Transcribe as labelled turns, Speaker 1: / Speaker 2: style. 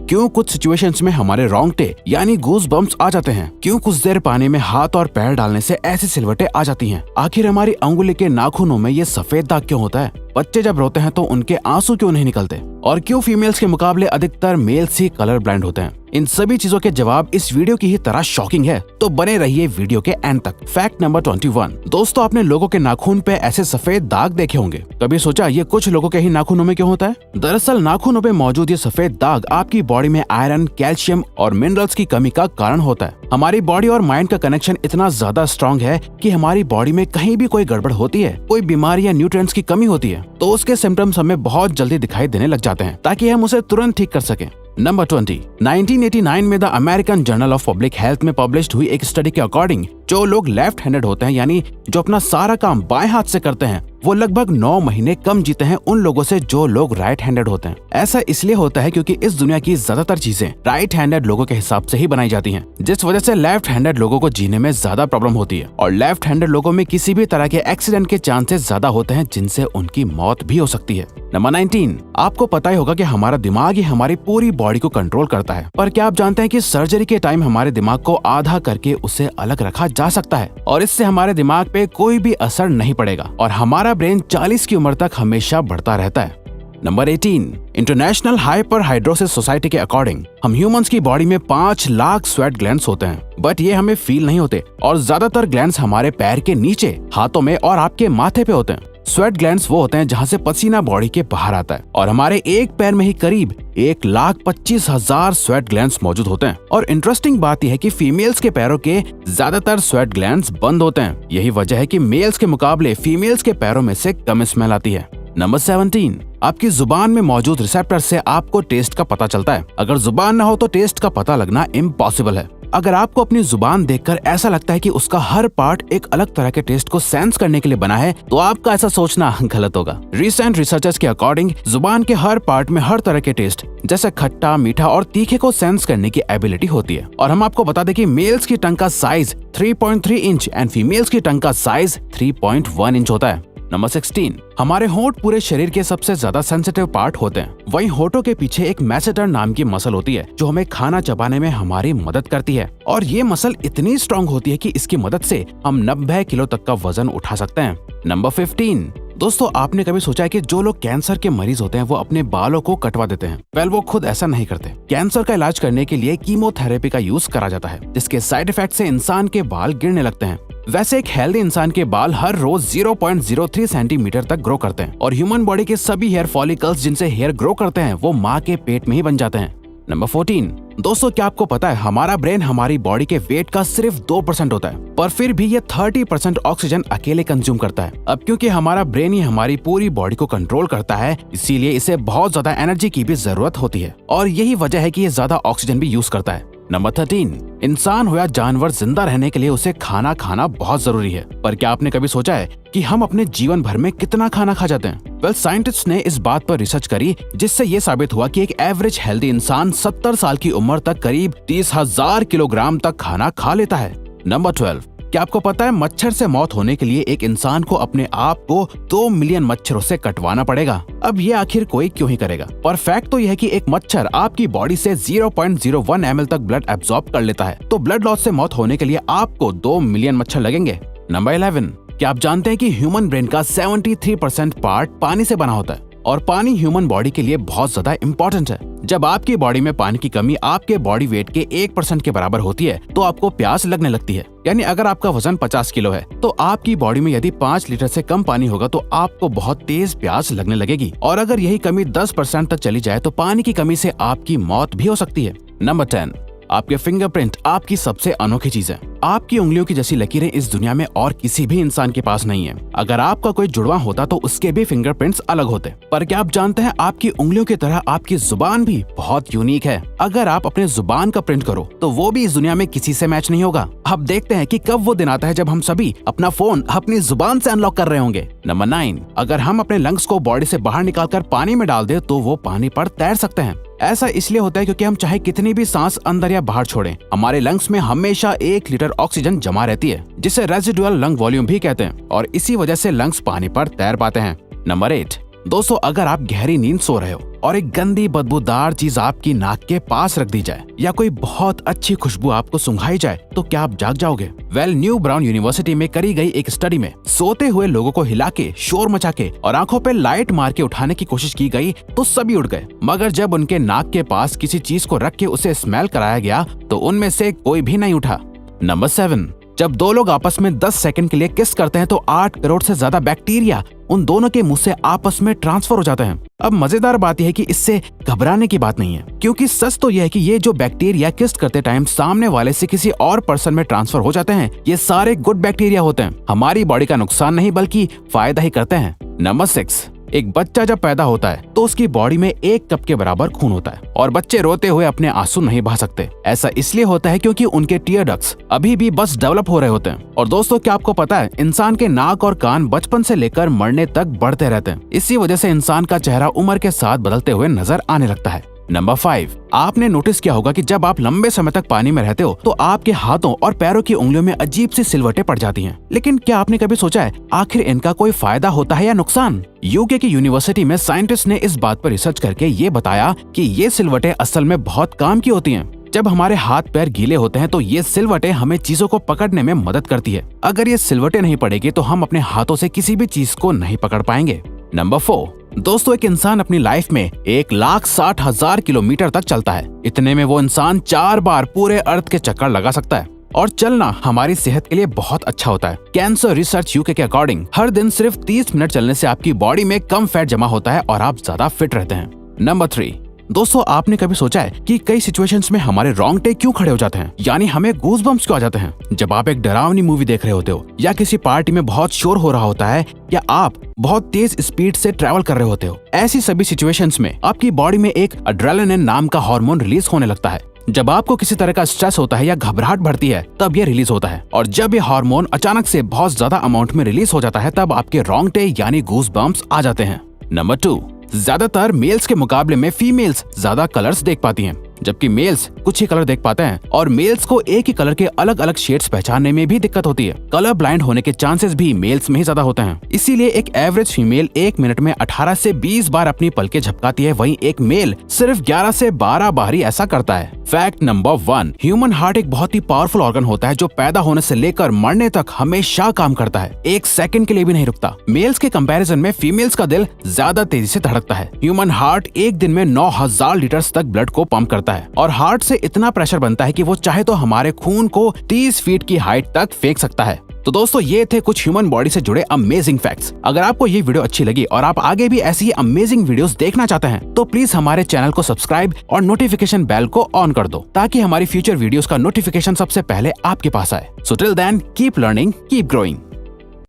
Speaker 1: क्यों कुछ सिचुएशंस में हमारे रोंगटे यानी गूज बम्प्स आ जाते हैं, क्यों कुछ देर पानी में हाथ और पैर डालने से ऐसी सिलवटें आ जाती हैं, आखिर हमारी अंगुली के नाखूनों में ये सफेद दाग क्यों होता है, बच्चे जब रोते हैं तो उनके आंसू क्यों नहीं निकलते, और क्यों फीमेल्स के मुकाबले अधिकतर मेल्स ही कलर ब्लाइंड होते हैं। इन सभी चीजों के जवाब इस वीडियो की ही तरह शॉकिंग है, तो बने रहिए वीडियो के एंड तक। Fact number 21। दोस्तों, आपने लोगों के नाखून पे ऐसे सफेद दाग देखे होंगे। कभी सोचा ये कुछ लोगों के ही नाखूनों में क्यों होता है? दरअसल नाखूनों पे मौजूद ये सफेद दाग आपकी बॉडी में आयरन, कैल्शियम और मिनरल्स की कमी का कारण होता है। हमारी बॉडी और माइंड का कनेक्शन इतना ज्यादा स्ट्रॉन्ग है कि हमारी बॉडी में कहीं भी कोई गड़बड़ होती है, कोई बीमारी या न्यूट्रिएंट्स की कमी होती है, तो उसके सिम्टम्स हमें बहुत जल्दी दिखाई देने लग जाते हैं, ताकि हम उसे तुरंत ठीक कर सकें। नंबर 20। 1989 में the American journal of public health में पब्लिश हुई एक स्टडी के अकॉर्डिंग जो लोग लेफ्ट हैंडेड होते हैं, यानी जो अपना सारा काम बाएं हाथ से करते हैं, वो लगभग 9 महीने कम जीते हैं उन लोगों से जो लोग राइट हैंडेड होते हैं। ऐसा इसलिए होता है क्योंकि इस दुनिया की ज्यादातर चीजें राइट हैंडेड लोगों के हिसाब से ही बनाई जाती हैं, जिस वजह से लेफ्ट हैंडेड लोगों को जीने में ज्यादा प्रॉब्लम होती है, और लेफ्ट हैंडेड लोगों में किसी भी तरह के एक्सीडेंट के चांसेस ज्यादा होते हैं, जिनसे उनकी मौत भी हो सकती है। नंबर 19। आपको पता ही होगा कि हमारा दिमाग ही हमारी पूरी बॉडी को कंट्रोल करता है, पर क्या आप जानते हैं कि सर्जरी के टाइम हमारे दिमाग को आधा करके उसे अलग रखा जा सकता है, और इससे हमारे दिमाग पे कोई भी असर नहीं पड़ेगा, और हमारा ब्रेन 40 की उम्र तक हमेशा बढ़ता रहता है। नंबर 18। इंटरनेशनल हाइपरहाइड्रोसिस सोसाइटी के अकॉर्डिंग हम ह्यूमंस की बॉडी में 5 लाख स्वेट ग्लैंड्स होते हैं, बट ये हमें फील नहीं होते, और ज्यादातर ग्लैंड्स हमारे पैर के नीचे, हाथों में और आपके माथे पे होते हैं। स्वेट ग्लैंड्स वो होते हैं जहाँ से पसीना बॉडी के बाहर आता है, और हमारे एक पैर में ही करीब 1,25,000 स्वेट ग्लैंड्स मौजूद होते हैं। और इंटरेस्टिंग बात यह है कि फीमेल्स के पैरों के ज्यादातर स्वेट ग्लैंड्स बंद होते हैं। यही वजह है कि मेल्स के मुकाबले फीमेल्स के पैरों में से कम स्मेल आती है। नंबर 17। आपकी जुबान में मौजूद रिसेप्टर से आपको टेस्ट का पता चलता है। अगर जुबान न हो तो टेस्ट का पता लगना इम्पॉसिबल है। अगर आपको अपनी जुबान देखकर ऐसा लगता है कि उसका हर पार्ट एक अलग तरह के टेस्ट को सेंस करने के लिए बना है, तो आपका ऐसा सोचना गलत होगा। रिसेंट रिसर्चर्स के अकॉर्डिंग जुबान के हर पार्ट में हर तरह के टेस्ट जैसे खट्टा, मीठा और तीखे को सेंस करने की एबिलिटी होती है। और हम आपको बता दें कि मेल्स की टंग का साइज 3.3 इंच एंड फीमेल्स की टंग का साइज 3.1 इंच होता है। नंबर 16। हमारे होंठ पूरे शरीर के सबसे ज्यादा सेंसिटिव पार्ट होते हैं। वहीं होठों के पीछे एक मैसेटर नाम की मसल होती है जो हमें खाना चबाने में हमारी मदद करती है, और ये मसल इतनी स्ट्रॉन्ग होती है कि इसकी मदद से हम 90 किलो तक का वजन उठा सकते हैं। नंबर 15। दोस्तों, आपने कभी सोचा है कि जो लोग कैंसर के मरीज होते हैं वो अपने बालों को कटवा देते हैं? वेल, वो खुद ऐसा नहीं करते। कैंसर का इलाज करने के लिए कीमोथेरेपी का यूज करा जाता है, जिसके साइड इफेक्ट से इंसान के बाल गिरने लगते हैं। वैसे एक हेल्दी इंसान के बाल हर रोज 0.03 सेंटीमीटर तक ग्रो करते हैं, और ह्यूमन बॉडी के सभी हेयर फॉलिकल्स जिनसे हेयर ग्रो करते हैं वो माँ के पेट में ही बन जाते हैं। नंबर 14। दोस्तों, क्या आपको पता है हमारा ब्रेन हमारी बॉडी के वेट का सिर्फ 2% होता है, पर फिर भी ये 30% ऑक्सीजन अकेले कंज्यूम करता है। अब क्योंकि हमारा ब्रेन ही हमारी पूरी बॉडी को कंट्रोल करता है, इसीलिए इसे बहुत ज्यादा एनर्जी की भी जरूरत होती है, और यही वजह है कि ये ज्यादा ऑक्सीजन भी यूज करता है। नंबर 13। इंसान हो या जानवर, जिंदा रहने के लिए उसे खाना खाना बहुत जरूरी है, पर क्या आपने कभी सोचा है कि हम अपने जीवन भर में कितना खाना खा जाते हैं? वेल, साइंटिस्ट ने इस बात पर रिसर्च करी, जिससे ये साबित हुआ कि एक एवरेज हेल्दी इंसान 70 साल की उम्र तक करीब 30,000 किलोग्राम तक खाना खा लेता है। नंबर 12। क्या आपको पता है मच्छर से मौत होने के लिए एक इंसान को अपने आप को 2 मिलियन मच्छरों से कटवाना पड़ेगा? अब ये आखिर कोई क्यों ही करेगा? पर फैक्ट तो यह है कि एक मच्छर आपकी बॉडी से 0.01 ml तक ब्लड एब्जॉर्ब कर लेता है, तो ब्लड लॉस से मौत होने के लिए आपको 2 मिलियन मच्छर लगेंगे। नंबर 11। क्या आप जानते हैं कि ह्यूमन ब्रेन का 73% पार्ट पानी से बना होता है, और पानी ह्यूमन बॉडी के लिए बहुत ज्यादा इम्पोर्टेंट है। जब आपकी बॉडी में पानी की कमी आपके बॉडी वेट के 1% के बराबर होती है, तो आपको प्यास लगने लगती है। यानी अगर आपका वजन 50 किलो है, तो आपकी बॉडी में यदि 5 लीटर से कम पानी होगा तो आपको बहुत तेज प्यास लगने लगेगी, और अगर यही कमी 10% तक चली जाए तो पानी की कमी से आपकी मौत भी हो सकती है। नंबर 10। आपके फिंगरप्रिंट आपकी सबसे अनोखी चीज है। आपकी उंगलियों की जैसी लकीरें इस दुनिया में और किसी भी इंसान के पास नहीं है। अगर आपका कोई जुड़वा होता तो उसके भी फिंगरप्रिंट्स अलग होते। पर क्या आप जानते हैं आपकी उंगलियों की तरह आपकी जुबान भी बहुत यूनिक है। अगर आप अपने जुबान का प्रिंट करो तो वो भी इस दुनिया में किसी से मैच नहीं होगा। अब देखते हैं कि कब वो दिन आता है जब हम सभी अपना फोन अपनी जुबान से अनलॉक कर रहे होंगे। नंबर 9। अगर हम अपने लंग्स को बॉडी से बाहर निकालकर पानी में डाल दे तो वो पानी पर तैर सकते हैं। ऐसा इसलिए होता है क्योंकि हम चाहे कितनी भी सांस अंदर या बाहर छोड़ें, हमारे लंग्स में हमेशा 1 लीटर ऑक्सीजन जमा रहती है, जिसे रेजिडुअल लंग वॉल्यूम भी कहते हैं, और इसी वजह से लंग्स पानी पर तैर पाते हैं। नंबर 8। दोस्तों, अगर आप गहरी नींद सो रहे हो और एक गंदी बदबूदार चीज आपकी नाक के पास रख दी जाए या कोई बहुत अच्छी खुशबू आपको सुंघाई जाए तो क्या आप जाग जाओगे? न्यू ब्राउन यूनिवर्सिटी में करी गई एक स्टडी में सोते हुए लोगों को हिला के, शोर मचा के और आंखों पे लाइट मार के उठाने की कोशिश की गई तो सभी उठ गए, मगर जब उनके नाक के पास किसी चीज को रख के उसे स्मेल कराया गया तो उनमें से कोई भी नहीं उठा। नंबर 7, जब दो लोग आपस में 10 सेकंड के लिए किस करते हैं तो 8 करोड़ से ज्यादा बैक्टीरिया उन दोनों के मुंह से आपस में ट्रांसफर हो जाते हैं। अब मजेदार बात यह है कि इससे घबराने की बात नहीं है, क्योंकि सच तो यह है कि ये जो बैक्टीरिया किस करते टाइम सामने वाले से किसी और पर्सन में ट्रांसफर हो जाते हैं, ये सारे गुड बैक्टीरिया होते हैं, हमारी बॉडी का नुकसान नहीं बल्कि फायदा ही करते हैं। नंबर 6, एक बच्चा जब पैदा होता है तो उसकी बॉडी में 1 कप के बराबर खून होता है और बच्चे रोते हुए अपने आंसू नहीं बहा सकते। ऐसा इसलिए होता है क्योंकि उनके टीयर डक्ट्स अभी भी बस डेवलप हो रहे होते हैं। और दोस्तों, क्या आपको पता है इंसान के नाक और कान बचपन से लेकर मरने तक बढ़ते रहते हैं। इसी वजह से इंसान का चेहरा उम्र के साथ बदलते हुए नजर आने लगता है। नंबर 5, आपने नोटिस किया होगा कि जब आप लंबे समय तक पानी में रहते हो तो आपके हाथों और पैरों की उंगलियों में अजीब सी सिलवटें पड़ जाती हैं। लेकिन क्या आपने कभी सोचा है आखिर इनका कोई फायदा होता है या नुकसान? यूके की यूनिवर्सिटी में साइंटिस्ट ने इस बात पर रिसर्च करके ये बताया कि ये सिलवटें असल में बहुत काम की होती हैं। जब हमारे हाथ पैर गीले होते हैं तो ये सिलवटें हमें चीजों को पकड़ने में मदद करती है। अगर ये सिलवटें नहीं पड़ेगी तो हम अपने हाथों से किसी भी चीज को नहीं पकड़ पाएंगे। नंबर 4, दोस्तों, एक इंसान अपनी लाइफ में 1,60,000 किलोमीटर तक चलता है। इतने में वो इंसान 4 बार पूरे अर्थ के चक्कर लगा सकता है। और चलना हमारी सेहत के लिए बहुत अच्छा होता है। कैंसर रिसर्च यूके के अकॉर्डिंग हर दिन सिर्फ 30 मिनट चलने से आपकी बॉडी में कम फैट जमा होता है और आप ज्यादा फिट रहते हैं। नंबर 3, दोस्तों, आपने कभी सोचा है कि कई सिचुएशंस में हमारे रोंगटे क्यों खड़े हो जाते हैं, यानी हमें गूज़बम्प्स क्यों आ जाते हैं? जब आप एक डरावनी मूवी देख रहे होते हो या किसी पार्टी में बहुत शोर हो रहा होता है या आप बहुत तेज स्पीड से ट्रैवल कर रहे होते हो, ऐसी सभी सिचुएशंस में आपकी बॉडी में एक एड्रेनालिन नाम का हार्मोन रिलीज होने लगता है। जब आपको किसी तरह का स्ट्रेस होता है या घबराहट बढ़ती है तब ये रिलीज होता है, और जब ये हार्मोन अचानक से बहुत ज्यादा अमाउंट में रिलीज हो जाता है तब आपके रोंगटे यानी गूज़बम्प्स आ जाते हैं। नंबर 2, ज्यादातर मेल्स के मुकाबले में फीमेल्स ज्यादा कलर्स देख पाती हैं, जबकि मेल्स कुछ ही कलर देख पाते हैं और मेल्स को एक ही कलर के अलग अलग शेड्स पहचानने में भी दिक्कत होती है। कलर ब्लाइंड होने के चांसेस भी मेल्स में ही ज्यादा होते हैं। इसीलिए एक एवरेज फीमेल 1 मिनट में 18 से 20 बार अपनी पलकें झपकाती है, वहीं एक मेल सिर्फ 11 से 12 बार ही ऐसा करता है। फैक्ट नंबर 1, ह्यूमन हार्ट एक बहुत ही पावरफुल ऑर्गन होता है जो पैदा होने से लेकर मरने तक हमेशा काम करता है, 1 सेकंड के लिए भी नहीं रुकता। मेल्स के कंपैरिजन में फीमेल्स का दिल ज्यादा तेजी से धड़कता है। ह्यूमन हार्ट एक दिन में 9,000 लीटर तक ब्लड को पंप करता है और हार्ट से इतना प्रेशर बनता है कि वो चाहे तो हमारे खून को 30 फीट की हाइट तक फेंक सकता है। तो दोस्तों, ये थे कुछ ह्यूमन बॉडी से जुड़े अमेजिंग फैक्ट्स। अगर आपको ये वीडियो अच्छी लगी और आप आगे भी ऐसी ही अमेजिंग वीडियोस देखना चाहते हैं तो प्लीज हमारे चैनल को सब्सक्राइब और नोटिफिकेशन बेल को ऑन कर दो ताकि हमारी फ्यूचर वीडियोस का नोटिफिकेशन सबसे पहले आपके पास आए। So till then, keep learning, keep growing.